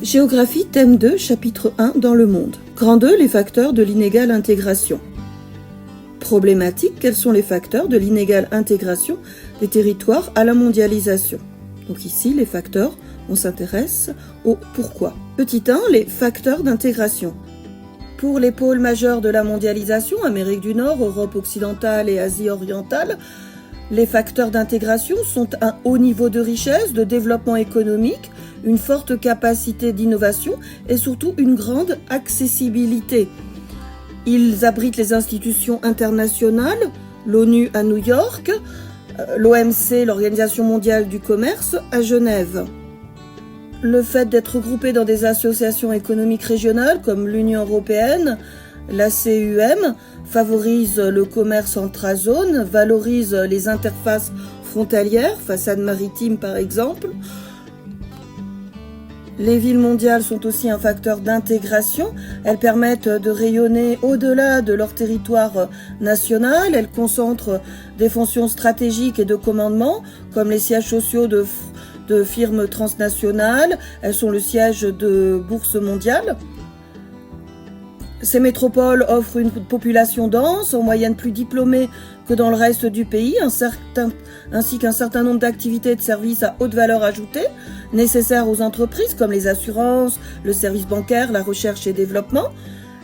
Géographie, thème 2, chapitre 1, dans le monde. Grand 2, les facteurs de l'inégale intégration. Problématique, quels sont les facteurs de l'inégale intégration des territoires à la mondialisation? Donc ici, les facteurs, on s'intéresse au pourquoi. Petit 1, les facteurs d'intégration. Pour les pôles majeurs de la mondialisation, Amérique du Nord, Europe occidentale et Asie orientale, les facteurs d'intégration sont un haut niveau de richesse, de développement économique, une forte capacité d'innovation et surtout une grande accessibilité. Ils abritent les institutions internationales, l'ONU à New York, l'OMC, l'Organisation mondiale du commerce, à Genève. Le fait d'être regroupés dans des associations économiques régionales comme l'Union européenne, la CUM, favorise le commerce intra-zone, valorise les interfaces frontalières, façade maritime par exemple. Les villes mondiales sont aussi un facteur d'intégration. Elles permettent de rayonner au-delà de leur territoire national. Elles concentrent des fonctions stratégiques et de commandement, comme les sièges sociaux de firmes transnationales. Elles sont le siège de bourses mondiales. Ces métropoles offrent une population dense, en moyenne plus diplômée que dans le reste du pays, ainsi qu'un certain nombre d'activités et de services à haute valeur ajoutée, nécessaires aux entreprises comme les assurances, le service bancaire, la recherche et développement.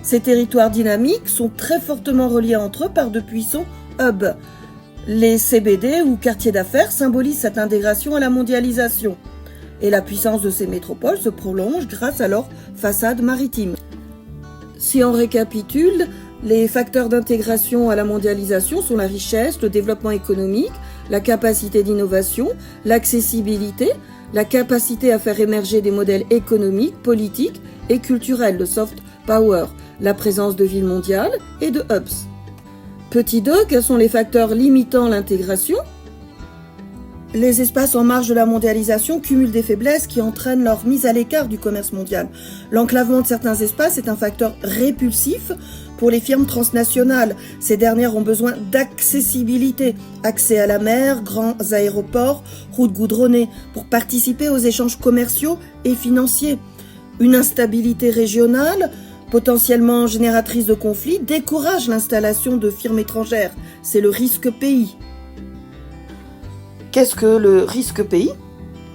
Ces territoires dynamiques sont très fortement reliés entre eux par de puissants hubs. Les CBD ou quartiers d'affaires symbolisent cette intégration à la mondialisation. Et la puissance de ces métropoles se prolonge grâce à leur façade maritime. Si on récapitule, les facteurs d'intégration à la mondialisation sont la richesse, le développement économique, la capacité d'innovation, l'accessibilité, la capacité à faire émerger des modèles économiques, politiques et culturels, le soft power, la présence de villes mondiales et de hubs. Petit 2, quels sont les facteurs limitant l'intégration? Les espaces en marge de la mondialisation cumulent des faiblesses qui entraînent leur mise à l'écart du commerce mondial. L'enclavement de certains espaces est un facteur répulsif pour les firmes transnationales. Ces dernières ont besoin d'accessibilité, accès à la mer, grands aéroports, routes goudronnées, pour participer aux échanges commerciaux et financiers. Une instabilité régionale, potentiellement génératrice de conflits, décourage l'installation de firmes étrangères. C'est le risque pays. Qu'est-ce que le risque pays?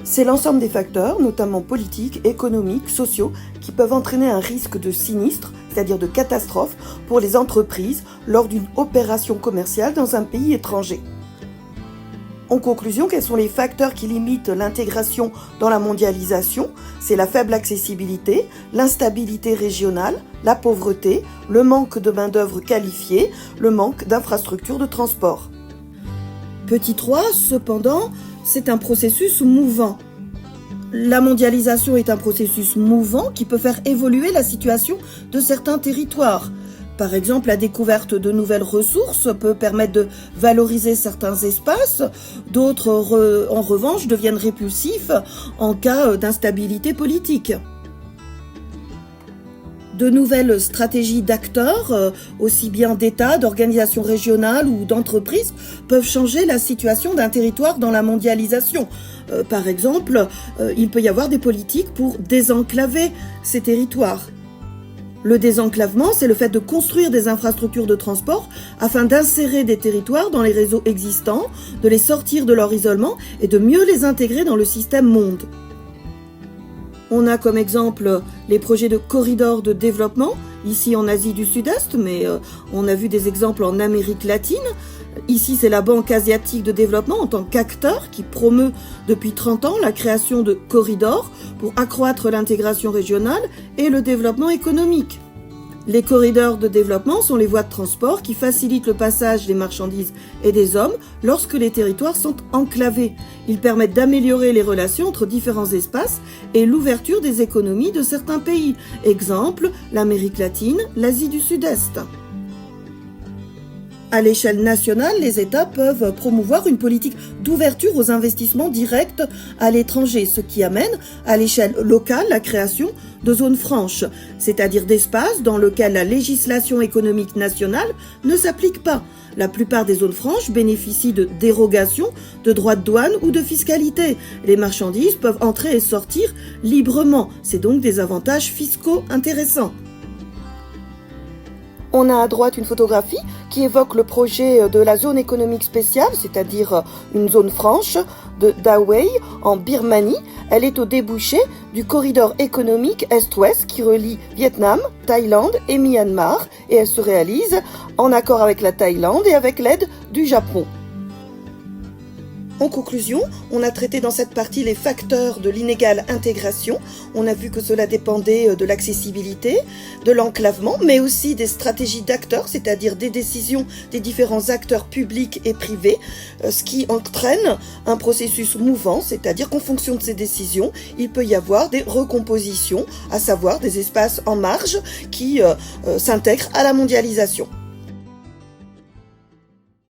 C'est l'ensemble des facteurs, notamment politiques, économiques, sociaux, qui peuvent entraîner un risque de sinistre, c'est-à-dire de catastrophe, pour les entreprises lors d'une opération commerciale dans un pays étranger. En conclusion, quels sont les facteurs qui limitent l'intégration dans la mondialisation? C'est la faible accessibilité, l'instabilité régionale, la pauvreté, le manque de main-d'œuvre qualifiée, le manque d'infrastructures de transport. Petit 3, cependant, c'est un processus mouvant. La mondialisation est un processus mouvant qui peut faire évoluer la situation de certains territoires. Par exemple, la découverte de nouvelles ressources peut permettre de valoriser certains espaces, d'autres, en revanche, deviennent répulsifs en cas d'instabilité politique. De nouvelles stratégies d'acteurs, aussi bien d'États, d'organisations régionales ou d'entreprises, peuvent changer la situation d'un territoire dans la mondialisation. Par exemple, il peut y avoir des politiques pour désenclaver ces territoires. Le désenclavement, c'est le fait de construire des infrastructures de transport afin d'insérer des territoires dans les réseaux existants, de les sortir de leur isolement et de mieux les intégrer dans le système monde. On a comme exemple les projets de corridors de développement, ici en Asie du Sud-Est, mais on a vu des exemples en Amérique latine. Ici, c'est la Banque asiatique de développement en tant qu'acteur qui promeut depuis 30 ans la création de corridors pour accroître l'intégration régionale et le développement économique. Les corridors de développement sont les voies de transport qui facilitent le passage des marchandises et des hommes lorsque les territoires sont enclavés. Ils permettent d'améliorer les relations entre différents espaces et l'ouverture des économies de certains pays. Exemple, l'Amérique latine, l'Asie du Sud-Est. À l'échelle nationale, les États peuvent promouvoir une politique d'ouverture aux investissements directs à l'étranger, ce qui amène à l'échelle locale la création de zones franches, c'est-à-dire d'espaces dans lesquels la législation économique nationale ne s'applique pas. La plupart des zones franches bénéficient de dérogations, de droits de douane ou de fiscalité. Les marchandises peuvent entrer et sortir librement. C'est donc des avantages fiscaux intéressants. On a à droite une photographie qui évoque le projet de la zone économique spéciale, c'est-à-dire une zone franche de Dawei en Birmanie. Elle est au débouché du corridor économique Est-Ouest qui relie Vietnam, Thaïlande et Myanmar et elle se réalise en accord avec la Thaïlande et avec l'aide du Japon. En conclusion, on a traité dans cette partie les facteurs de l'inégale intégration. On a vu que cela dépendait de l'accessibilité, de l'enclavement, mais aussi des stratégies d'acteurs, c'est-à-dire des décisions des différents acteurs publics et privés, ce qui entraîne un processus mouvant, c'est-à-dire qu'en fonction de ces décisions, il peut y avoir des recompositions, à savoir des espaces en marge qui s'intègrent à la mondialisation.